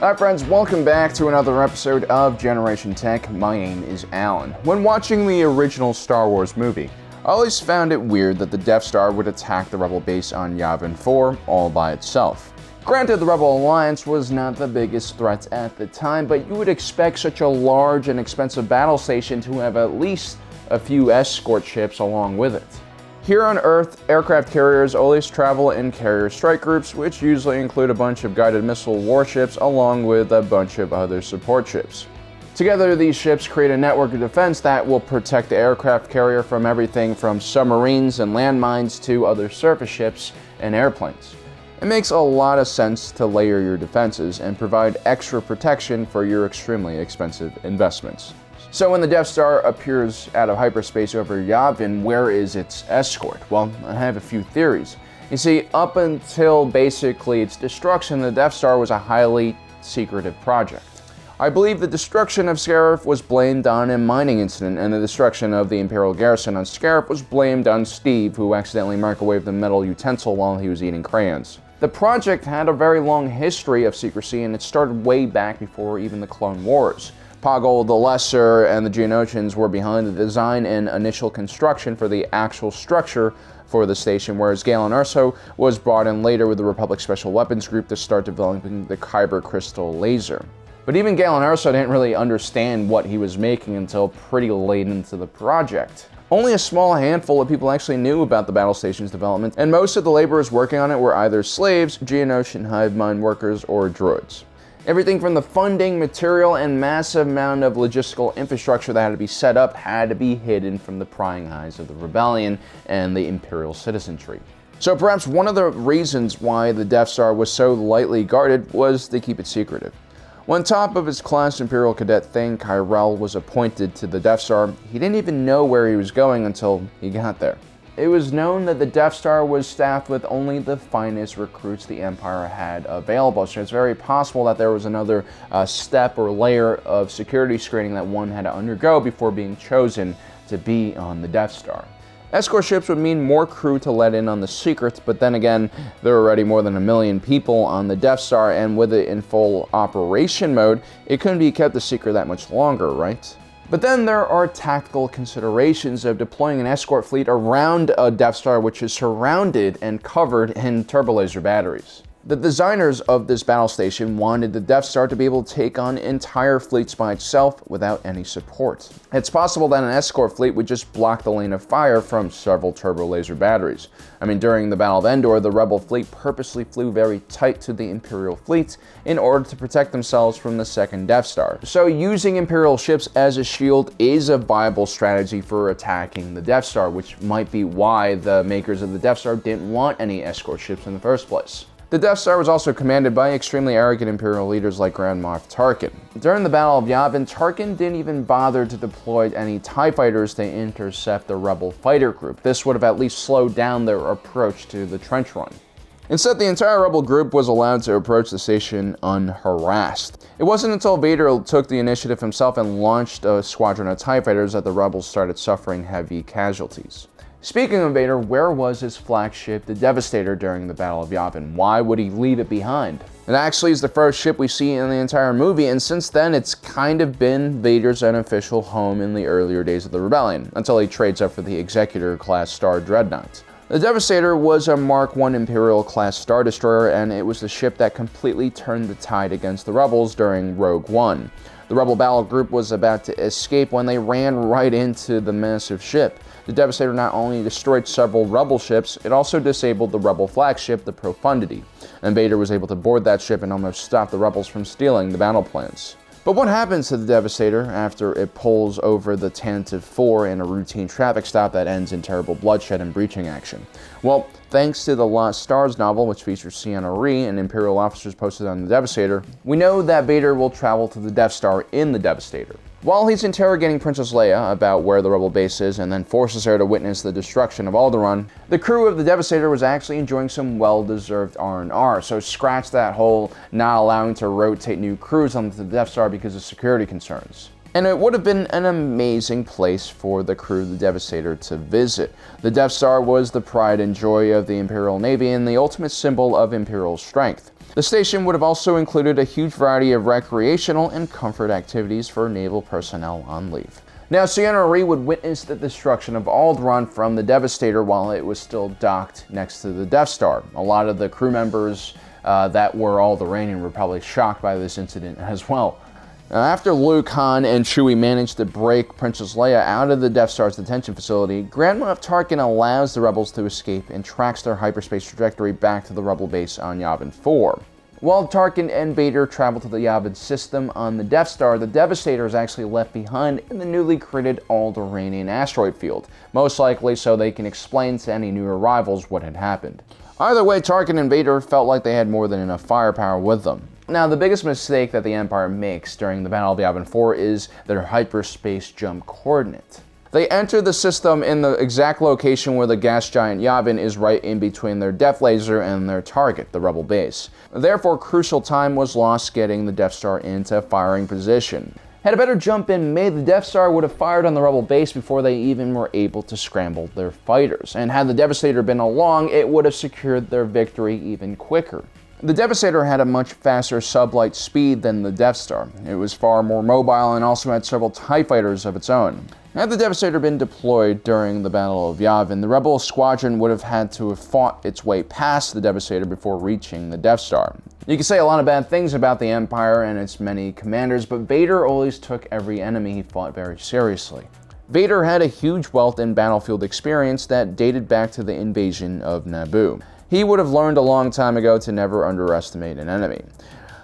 Alright friends, welcome back to another episode of Generation Tech. My name is Alan. When watching the original Star Wars movie, I always found it weird that the Death Star would attack the Rebel base on Yavin 4 all by itself. Granted, the Rebel Alliance was not the biggest threat at the time, but you would expect such a large and expensive battle station to have at least a few escort ships along with it. Here on Earth, aircraft carriers always travel in carrier strike groups, which usually include a bunch of guided missile warships along with a bunch of other support ships. Together, these ships create a network of defense that will protect the aircraft carrier from everything from submarines and landmines to other surface ships and airplanes. It makes a lot of sense to layer your defenses and provide extra protection for your extremely expensive investments. So when the Death Star appears out of hyperspace over Yavin, where is its escort? Well, I have a few theories. You see, up until basically its destruction, the Death Star was a highly secretive project. I believe the destruction of Scarif was blamed on a mining incident, and the destruction of the Imperial garrison on Scarif was blamed on Steve, who accidentally microwaved the metal utensil while he was eating crayons. The project had a very long history of secrecy, and it started way back before even the Clone Wars. Poggle the Lesser and the Geonosians were behind the design and initial construction for the actual structure for the station, whereas Galen Erso was brought in later with the Republic Special Weapons Group to start developing the Kyber Crystal laser. But even Galen Erso didn't really understand what he was making until pretty late into the project. Only a small handful of people actually knew about the battle station's development, and most of the laborers working on it were either slaves, Geonosian hive mind workers, or droids. Everything from the funding, material, and massive amount of logistical infrastructure that had to be set up had to be hidden from the prying eyes of the rebellion and the Imperial citizenry. So perhaps one of the reasons why the Death Star was so lightly guarded was to keep it secretive. When top of his class Imperial Cadet Thane Kyrell was appointed to the Death Star, he didn't even know where he was going until he got there. It was known that the Death Star was staffed with only the finest recruits the Empire had available, so it's very possible that there was another step or layer of security screening that one had to undergo before being chosen to be on the Death Star. Escort ships would mean more crew to let in on the secrets, but then again, there are already more than 1 million people on the Death Star, and with it in full operation mode, it couldn't be kept a secret that much longer, right? But then there are tactical considerations of deploying an escort fleet around a Death Star which is surrounded and covered in turbolaser batteries. The designers of this battle station wanted the Death Star to be able to take on entire fleets by itself without any support. It's possible that an escort fleet would just block the lane of fire from several turbolaser batteries. During the Battle of Endor, the Rebel fleet purposely flew very tight to the Imperial fleet in order to protect themselves from the second Death Star. So using Imperial ships as a shield is a viable strategy for attacking the Death Star, which might be why the makers of the Death Star didn't want any escort ships in the first place. The Death Star was also commanded by extremely arrogant Imperial leaders like Grand Moff Tarkin. During the Battle of Yavin, Tarkin didn't even bother to deploy any TIE fighters to intercept the Rebel fighter group. This would have at least slowed down their approach to the trench run. Instead, the entire Rebel group was allowed to approach the station unharassed. It wasn't until Vader took the initiative himself and launched a squadron of TIE fighters that the Rebels started suffering heavy casualties. Speaking of Vader, where was his flagship, the Devastator, during the Battle of Yavin? Why would he leave it behind? It actually is the first ship we see in the entire movie, and since then it's kind of been Vader's unofficial home in the earlier days of the Rebellion, until he trades up for the Executor-class Star Dreadnought. The Devastator was a Mark I Imperial-class Star Destroyer, and it was the ship that completely turned the tide against the Rebels during Rogue One. The Rebel battle group was about to escape when they ran right into the massive ship. The Devastator not only destroyed several Rebel ships, it also disabled the Rebel flagship, the Profundity, and Vader was able to board that ship and almost stop the Rebels from stealing the battle plans. But what happens to the Devastator after it pulls over the Tantive 4 in a routine traffic stop that ends in terrible bloodshed and breaching action? Well, thanks to the Lost Stars novel, which features Ciena Ree and Imperial officers posted on the Devastator, we know that Vader will travel to the Death Star in the Devastator. While he's interrogating Princess Leia about where the Rebel base is and then forces her to witness the destruction of Alderaan, the crew of the Devastator was actually enjoying some well-deserved R&R, so scratch that whole not allowing to rotate new crews onto the Death Star because of security concerns. And it would have been an amazing place for the crew of the Devastator to visit. The Death Star was the pride and joy of the Imperial Navy and the ultimate symbol of Imperial strength. The station would have also included a huge variety of recreational and comfort activities for naval personnel on leave. Now, Ciena Ree would witness the destruction of Alderaan from the Devastator while it was still docked next to the Death Star. A lot of the crew members that were Alderaanian were probably shocked by this incident as well. Now, after Luke, Han, and Chewie managed to break Princess Leia out of the Death Star's detention facility, Grand Moff Tarkin allows the rebels to escape and tracks their hyperspace trajectory back to the rebel base on Yavin 4. While Tarkin and Vader travel to the Yavin system on the Death Star, the Devastator is actually left behind in the newly created Alderaanian asteroid field, most likely so they can explain to any new arrivals what had happened. Either way, Tarkin and Vader felt like they had more than enough firepower with them. Now, the biggest mistake that the Empire makes during the Battle of Yavin 4 is their hyperspace jump coordinate. They enter the system in the exact location where the gas giant Yavin is, right in between their Death Laser and their target, the rebel base. Therefore, crucial time was lost getting the Death Star into firing position. Had a better jump been made, the Death Star would have fired on the rebel base before they even were able to scramble their fighters. And had the Devastator been along, it would have secured their victory even quicker. The Devastator had a much faster sublight speed than the Death Star. It was far more mobile and also had several TIE fighters of its own. Had the Devastator been deployed during the Battle of Yavin, the Rebel squadron would have had to have fought its way past the Devastator before reaching the Death Star. You can say a lot of bad things about the Empire and its many commanders, but Vader always took every enemy he fought very seriously. Vader had a huge wealth in battlefield experience that dated back to the invasion of Naboo. He would have learned a long time ago to never underestimate an enemy.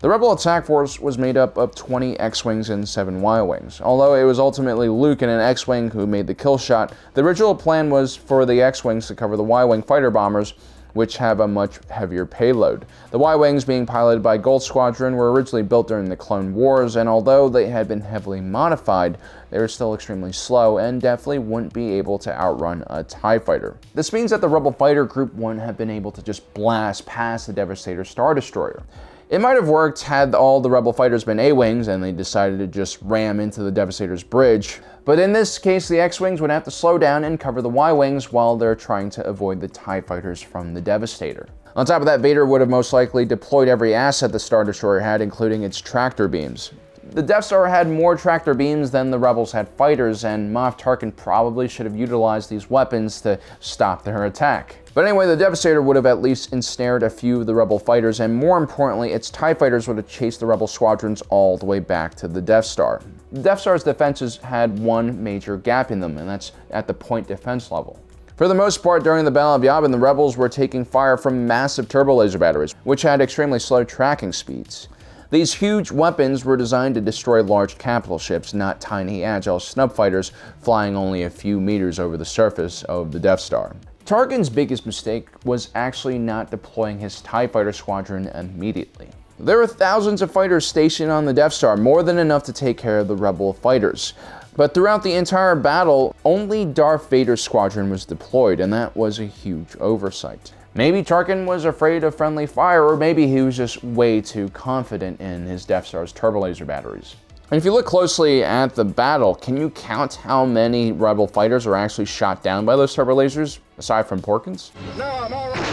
The Rebel attack force was made up of 20 X-Wings and 7 Y-Wings. Although it was ultimately Luke and an X-Wing who made the kill shot, the original plan was for the X-Wings to cover the Y-Wing fighter bombers, which have a much heavier payload. The Y-Wings, being piloted by Gold Squadron, were originally built during the Clone Wars, and although they had been heavily modified, they were still extremely slow and definitely wouldn't be able to outrun a TIE fighter. This means that the Rebel fighter group wouldn't have been able to just blast past the Devastator Star Destroyer. It might have worked had all the Rebel fighters been A-Wings and they decided to just ram into the Devastator's bridge, but in this case the X-Wings would have to slow down and cover the Y-Wings while they're trying to avoid the TIE fighters from the Devastator. On top of that, Vader would have most likely deployed every asset the Star Destroyer had, including its tractor beams. The Death Star had more tractor beams than the Rebels had fighters, and Moff Tarkin probably should have utilized these weapons to stop their attack. But anyway, the Devastator would have at least ensnared a few of the Rebel fighters, and more importantly, its TIE fighters would have chased the Rebel squadrons all the way back to the Death Star. The Death Star's defenses had one major gap in them, and that's at the point defense level. For the most part, during the Battle of Yavin, the Rebels were taking fire from massive turbo laser batteries, which had extremely slow tracking speeds. These huge weapons were designed to destroy large capital ships, not tiny, agile snub fighters flying only a few meters over the surface of the Death Star. Tarkin's biggest mistake was actually not deploying his TIE fighter squadron immediately. There were thousands of fighters stationed on the Death Star, more than enough to take care of the Rebel fighters. But throughout the entire battle, only Darth Vader's squadron was deployed, and that was a huge oversight. Maybe Tarkin was afraid of friendly fire, or maybe he was just way too confident in his Death Star's turbo laser batteries. And if you look closely at the battle, can you count how many Rebel fighters are actually shot down by those turbo lasers, aside from Porkins? No, I'm all right.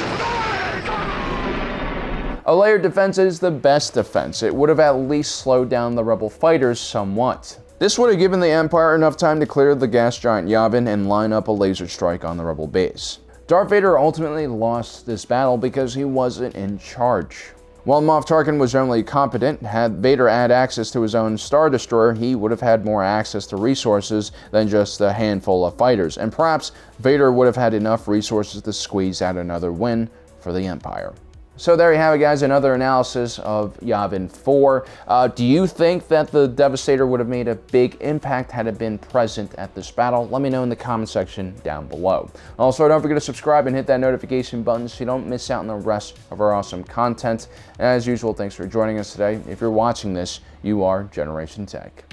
A layered defense is the best defense. It would have at least slowed down the Rebel fighters somewhat. This would have given the Empire enough time to clear the gas giant Yavin and line up a laser strike on the Rebel base. Darth Vader ultimately lost this battle because he wasn't in charge. While Moff Tarkin was generally competent, had Vader had access to his own Star Destroyer, he would have had more access to resources than just a handful of fighters, and perhaps Vader would have had enough resources to squeeze out another win for the Empire. So there you have it, guys, another analysis of Yavin 4. Do you think that the Devastator would have made a big impact had it been present at this battle? Let me know in the comment section down below. Also, don't forget to subscribe and hit that notification button so you don't miss out on the rest of our awesome content. And as usual, thanks for joining us today. If you're watching this, you are Generation Tech.